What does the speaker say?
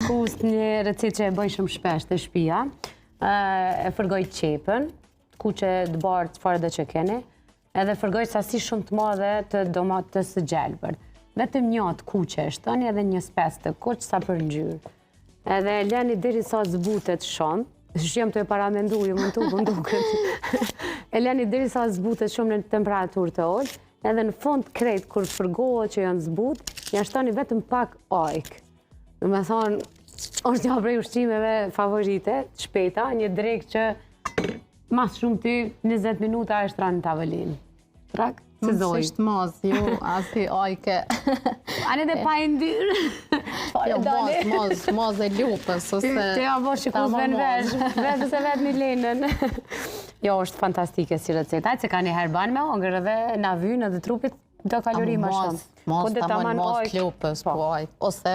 dikus një recet që e bëj shumë shpesh të shtëpia. E fërgoj qepën, kuqe të bardhë çfarë do që keni, edhe fërgoj sasi shumë të madhe të domatës së gjelbër. Vetëm një atë kuqe e shtoni edhe një spec të kuq sa për ngjyrë. Edhe e lëni derisa zbutet shumë. Shem të e paramendu, ju më duket. E lëni derisa zbutet shumë në temperaturë të ulët, edhe në fund krejt kur fërgohet që janë zbut, ja shtoni vetëm pak ojk. Do me thonë, është një prej ushqimeve favorite, të shpejta, një drek që mas shumë ty 20 minuta e shtran në tavolinë. Trak, se zoj. Mësisht mos, ju, asi ojke. Anë edhe pa e ndyrë. Jo, mos e lupës, ose... Të ja bo shikus ven vesh, vetë se vetë një lenën. Jo, është fantastike si receta, që ka një herban me ongër edhe na vynë edhe trupit do kalori ma shumë. Mos të lupës, po ojk, ose...